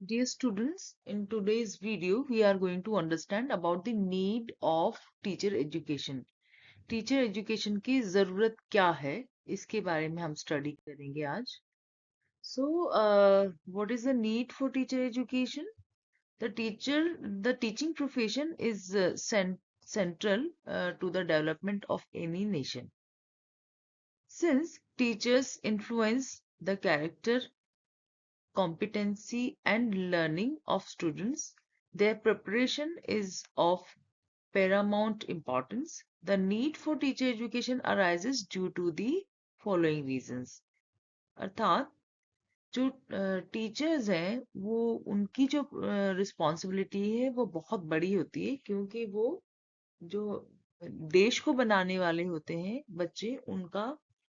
Dear students, in today's video, we are going to understand about the need of teacher education. Teacher education की जरूरत क्या है इसके बारे में हम स्टडी करेंगे आज. What is the need for teacher education? The teaching profession is central to the development of any nation. Since teachers influence the character, competency and learning of students, their preparation is of paramount importance. The need for teacher education arises due to the following reasons. अर्थात जो teachers हैं वो उनकी जो responsibility है वो बहुत बड़ी होती है क्योंकि वो जो देश को बनाने वाले होते हैं बच्चे उनका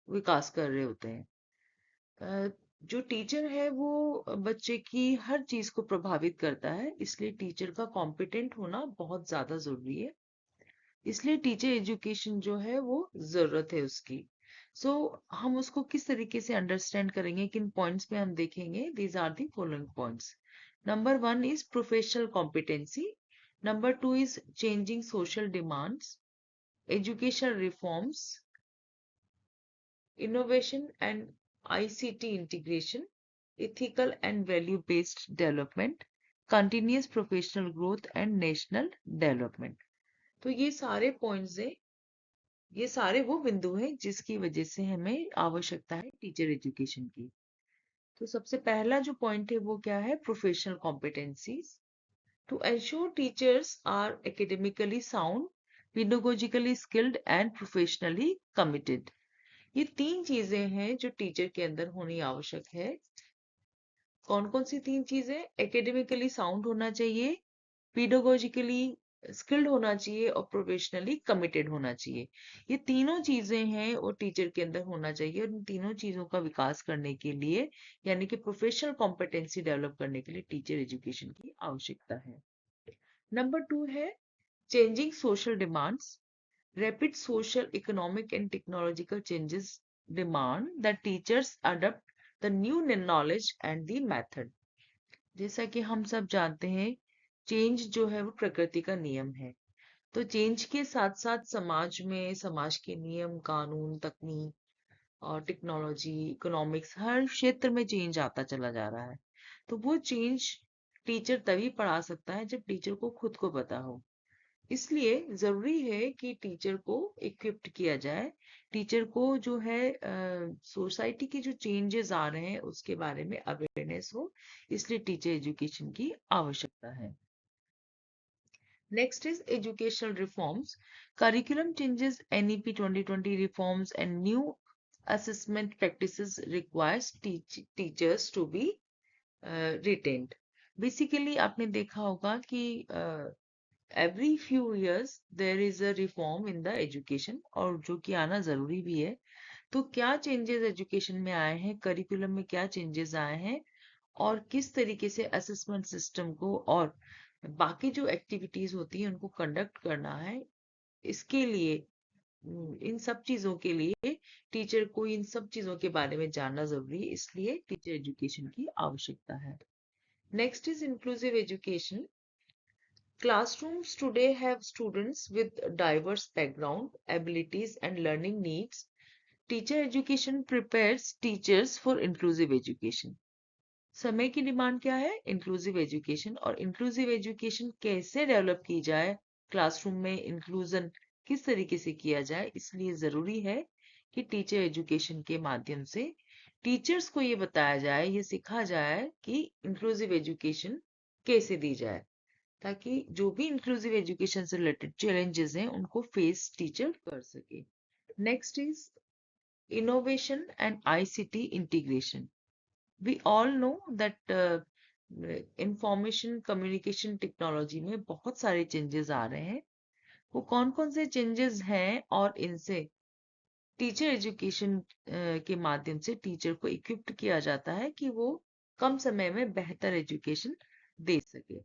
विकास कर रहे होते हैं. जो टीचर है वो बच्चे की हर चीज को प्रभावित करता है, इसलिए टीचर का कॉम्पिटेंट होना बहुत ज्यादा जरूरी है. इसलिए टीचर एजुकेशन जो है वो जरूरत है उसकी. हम उसको किस तरीके से अंडरस्टैंड करेंगे, किन पॉइंट्स पे हम देखेंगे. These are the following points. Number 1 is professional competency. Number 2 is changing social demands, education reforms, innovation and ICT integration, ethical and value-based development, continuous professional growth and national development. तो ये सारे points हैं, ये सारे वो बिंदु हैं जिसकी वजह से हमें आवश्यकता है टीचर एजुकेशन की. तो सबसे पहला जो पॉइंट है वो क्या है? Professional competencies. To ensure teachers are academically sound, pedagogically skilled and professionally committed. ये तीन चीजें हैं जो टीचर के अंदर होनी आवश्यक है. कौन कौन सी तीन चीजें? एकेडमिकली साउंड होना चाहिए, पीडोगोजिकली स्किल्ड होना चाहिए और प्रोफेशनली कमिटेड होना चाहिए. ये तीनों चीजें हैं वो टीचर के अंदर होना चाहिए और इन तीनों चीजों का विकास करने के लिए यानी कि प्रोफेशनल कॉम्पिटेंसी डेवलप करने के लिए टीचर एजुकेशन की आवश्यकता है. नंबर 2 है changing social demands. Rapid social, economic, and technological changes demand that teachers adopt the new knowledge and the method. जैसा कि हम सब जानते हैं, चेंज जो है वो प्रकृति का नियम है. तो चेंज के साथ साथ समाज में समाज के नियम, कानून, तकनीक और टेक्नोलॉजी, इकोनॉमिक्स, हर क्षेत्र में चेंज आता चला जा रहा है. तो वो चेंज टीचर तभी पढ़ा सकता है जब टीचर को खुद को पता हो. इसलिए जरूरी है कि टीचर को इक्विप्ड किया जाए. टीचर को जो है सोसाइटी के जो चेंजेस आ रहे हैं उसके बारे में अवेयरनेस हो, इसलिए टीचर एजुकेशन की आवश्यकता है. Next is educational reforms. Curriculum changes, NEP 2020 reforms and new assessment practices requires teachers to be retained. Basically आपने देखा होगा कि every few years there is a reform in the education और जो कि आना जरूरी भी है. तो क्या चेंजेस एजुकेशन में आए हैं, करिकुलम में क्या चेंजेस आए हैं और किस तरीके से असेसमेंट सिस्टम को और बाकी जो एक्टिविटीज होती हैं उनको कंडक्ट करना है, इसके लिए इन सब चीजों के लिए टीचर को इन सब चीजों के बारे में जानना जरूरी है, इसलिए टीचर एजुकेशन की आवश्यकता है. Next is inclusive education. Classrooms today have students with diverse background, abilities, and learning needs. Teacher education prepares teachers for inclusive education. समय की डिमांड क्या है? Inclusive education. और इंक्लूसिव एजुकेशन कैसे डेवलप की जाए, क्लासरूम में इंक्लूजन किस तरीके से किया जाए, इसलिए जरूरी है कि टीचर एजुकेशन के माध्यम से टीचर्स को ये बताया जाए, ये सिखा जाए कि इंक्लूसिव एजुकेशन कैसे दी जाए, ताकि जो भी इंक्लूसिव एजुकेशन से रिलेटेड चैलेंजेस हैं उनको फेस टीचर कर सके. Next is innovation and ICT integration. We all know that information communication technology में बहुत सारे चेंजेस आ रहे हैं. वो कौन कौन से चेंजेस हैं और इनसे टीचर एजुकेशन के माध्यम से टीचर को इक्विप्ड किया जाता है कि वो कम समय में बेहतर एजुकेशन दे सके.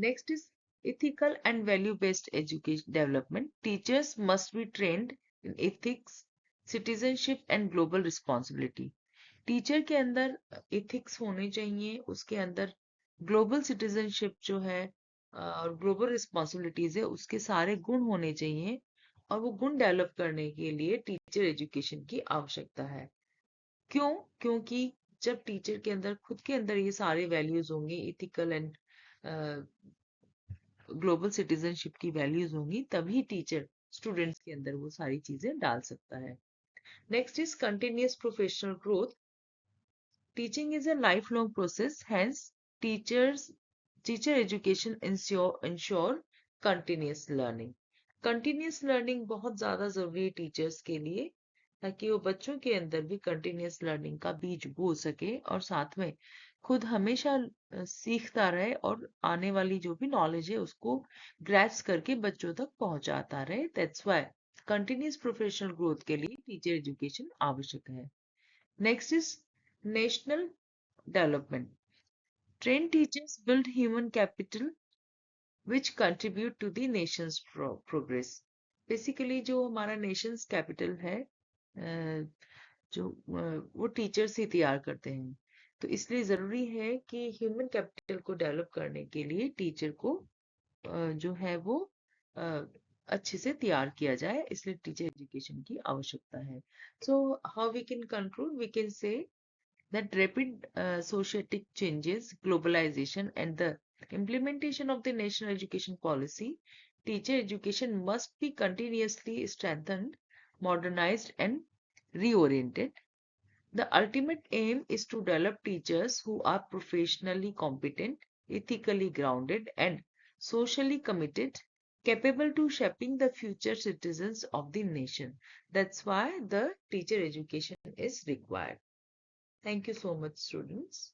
Next is ethical and value-based education development. Teachers must be trained in ethics, citizenship and global responsibility. Teacher के अंदर ethics होने चाहिए, उसके अंदर ग्लोबल सिटीजनशिप जो है और ग्लोबल रिस्पॉन्सिबिलिटीज है, उसके सारे गुण होने चाहिए, और वो गुण डेवलप करने के लिए टीचर एजुकेशन की आवश्यकता है। क्यों? क्योंकि जब टीचर के अंदर खुद के अंदर ये सारे वैल्यूज होंगे, इथिकल एंड ग्लोबल सिटीजनशिप की वैल्यूज होंगी, तभी टीचर स्टूडेंट्स के अंदर वो सारी चीजें डाल सकता है। Next is continuous professional growth. Teaching is a lifelong process, hence teacher education ensure continuous learning. Continuous learning बहुत ज्यादा जरूरी है टीचर्स के लिए, ताकि वो बच्चों के अंदर भी कंटिन्यूस लर्निंग का बीज बो सके और साथ में खुद हमेशा सीखता रहे और आने वाली जो भी नॉलेज है उसको ग्रैस्प करके बच्चों तक पहुंचाता रहे। That's why continuous professional growth के लिए टीचर एजुकेशन आवश्यक है। Next is national development. Trained teachers build human capital which contribute to the nation's progress. Basically जो हमारा नेशंस कैपिटल है, वो टीचर्स ही तैयार करते हैं। तो इसलिए जरूरी है कि ह्यूमन कैपिटल को डेवलप करने के लिए टीचर को जो है वो अच्छे से तैयार किया जाए, इसलिए टीचर एजुकेशन की आवश्यकता है। So how we can conclude, we can say that rapid societic changes, globalization, and the implementation of the national education policy, teacher education must be continuously strengthened, modernized, and reoriented. The ultimate aim is to develop teachers who are professionally competent, ethically grounded, and socially committed, capable to shaping the future citizens of the nation. That's why the teacher education is required. Thank you so much, students.